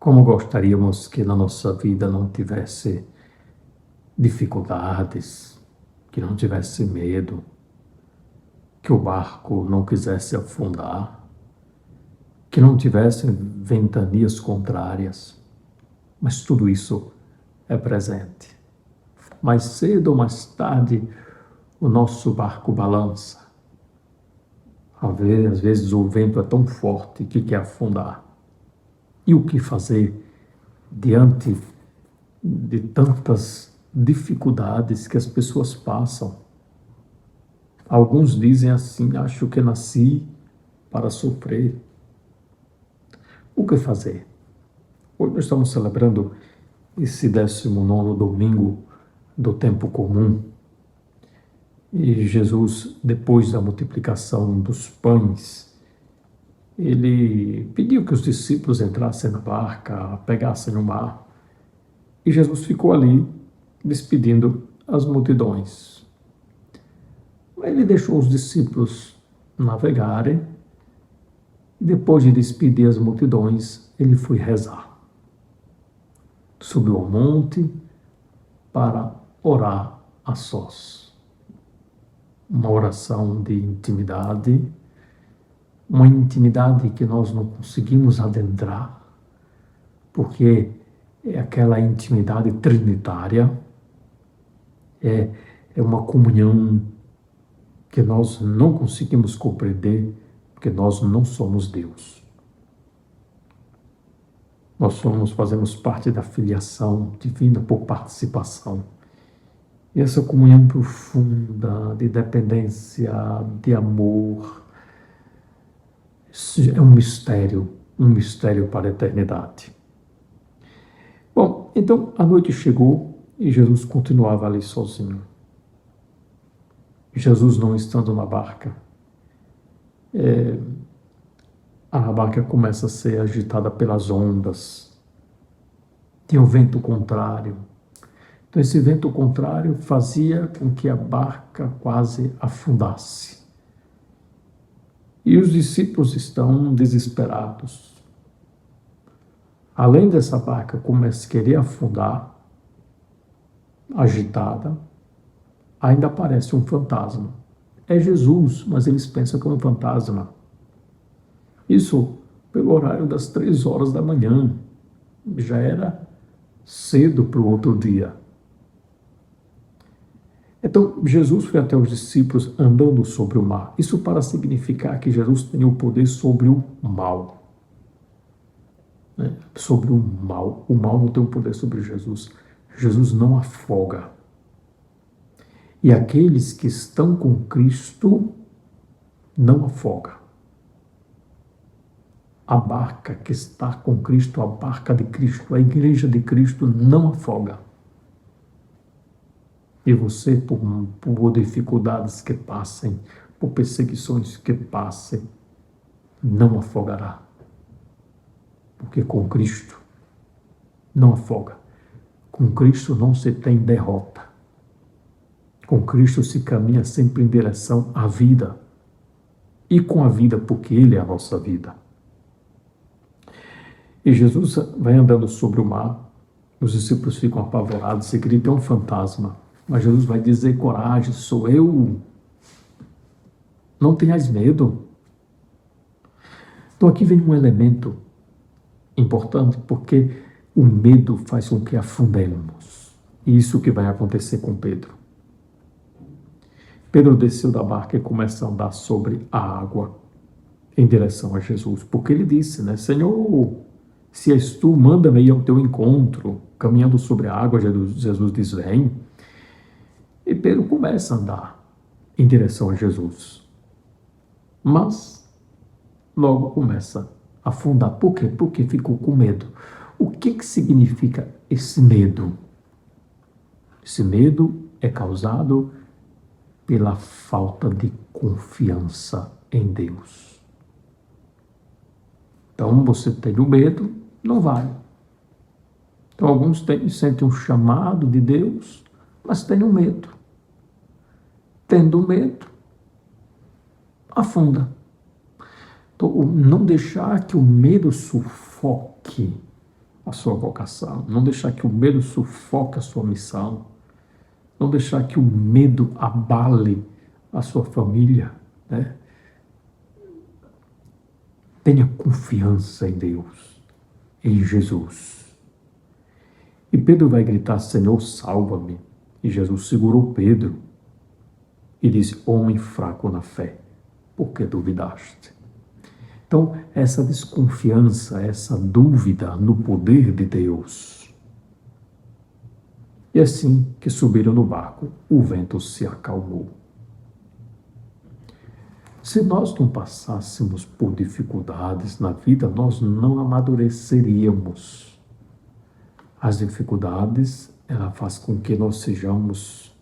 Como gostaríamos que na nossa vida não tivesse dificuldades, que não tivesse medo, que o barco não quisesse afundar, que não tivesse ventanias contrárias. Mas tudo isso é presente. Mais cedo ou mais tarde, o nosso barco balança. Às vezes o vento é tão forte que quer afundar. E o que fazer diante de tantas dificuldades que as pessoas passam? Alguns dizem assim: acho que nasci para sofrer. O que fazer? Hoje nós estamos celebrando esse 19º domingo do tempo comum. E Jesus, depois da multiplicação dos pães, ele pediu que os discípulos entrassem na barca, pegassem o mar. E Jesus ficou ali, despedindo as multidões. Ele deixou os discípulos navegarem, e depois de despedir as multidões, ele foi rezar. Subiu ao monte para orar a sós. Uma oração de intimidade, uma intimidade que nós não conseguimos adentrar, porque é aquela intimidade trinitária, é uma comunhão que nós não conseguimos compreender, porque nós não somos Deus. Nós fazemos parte da filiação divina por participação. E essa comunhão profunda de dependência, de amor, é um mistério para a eternidade. Bom, então a noite chegou e Jesus continuava ali sozinho. Jesus não estando na barca, a barca começa a ser agitada pelas ondas. Tinha o vento contrário. Então esse vento contrário fazia com que a barca quase afundasse. E os discípulos estão desesperados. Além dessa barca começar a querer afundar, agitada, ainda aparece um fantasma. É Jesus, mas eles pensam que é um fantasma. Isso pelo horário das 3 horas da manhã. Já era cedo para o outro dia. Então, Jesus foi até os discípulos andando sobre o mar. Isso para significar que Jesus tem o poder sobre o mal. Sobre o mal. O mal não tem o poder sobre Jesus. Jesus não afoga. E aqueles que estão com Cristo não afogam. A barca que está com Cristo, a barca de Cristo, a igreja de Cristo não afoga. E você, por dificuldades que passem, por perseguições que passem, não afogará. Porque com Cristo não afoga. Com Cristo não se tem derrota. Com Cristo se caminha sempre em direção à vida. E com a vida, porque Ele é a nossa vida. E Jesus vai andando sobre o mar, os discípulos ficam apavorados e gritam: é um fantasma. Mas Jesus vai dizer: coragem, sou eu. Não tenhas medo. Então aqui vem um elemento importante, porque o medo faz com que afundemos. E isso que vai acontecer com Pedro. Pedro desceu da barca e começa a andar sobre a água em direção a Jesus, porque ele disse, Senhor, se és tu, manda-me ir ao teu encontro. Caminhando sobre a água, Jesus diz: vem. E Pedro começa a andar em direção a Jesus. Mas logo começa a afundar. Por quê? Porque ficou com medo. O que significa esse medo? Esse medo é causado pela falta de confiança em Deus. Então você tem o medo, não vai. Então alguns sentem um chamado de Deus, mas têm o medo. Tendo medo, afunda. Então, não deixar que o medo sufoque a sua vocação, não deixar que o medo sufoque a sua missão, não deixar que o medo abale a sua família, né? Tenha confiança em Deus, em Jesus. E Pedro vai gritar: Senhor, salva-me. E Jesus segurou Pedro e disse: homem fraco na fé, por que duvidaste? Então, essa desconfiança, essa dúvida no poder de Deus. E assim que subiram no barco, o vento se acalmou. Se nós não passássemos por dificuldades na vida, nós não amadureceríamos. As dificuldades, ela faz com que nós sejamos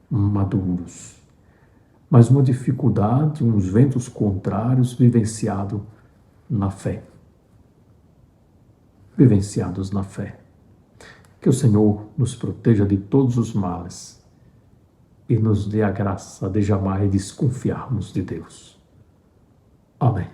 maduros. Mas uma dificuldade, uns ventos contrários, vivenciado na fé. Vivenciados na fé. Que o Senhor nos proteja de todos os males e nos dê a graça de jamais desconfiarmos de Deus. Amém.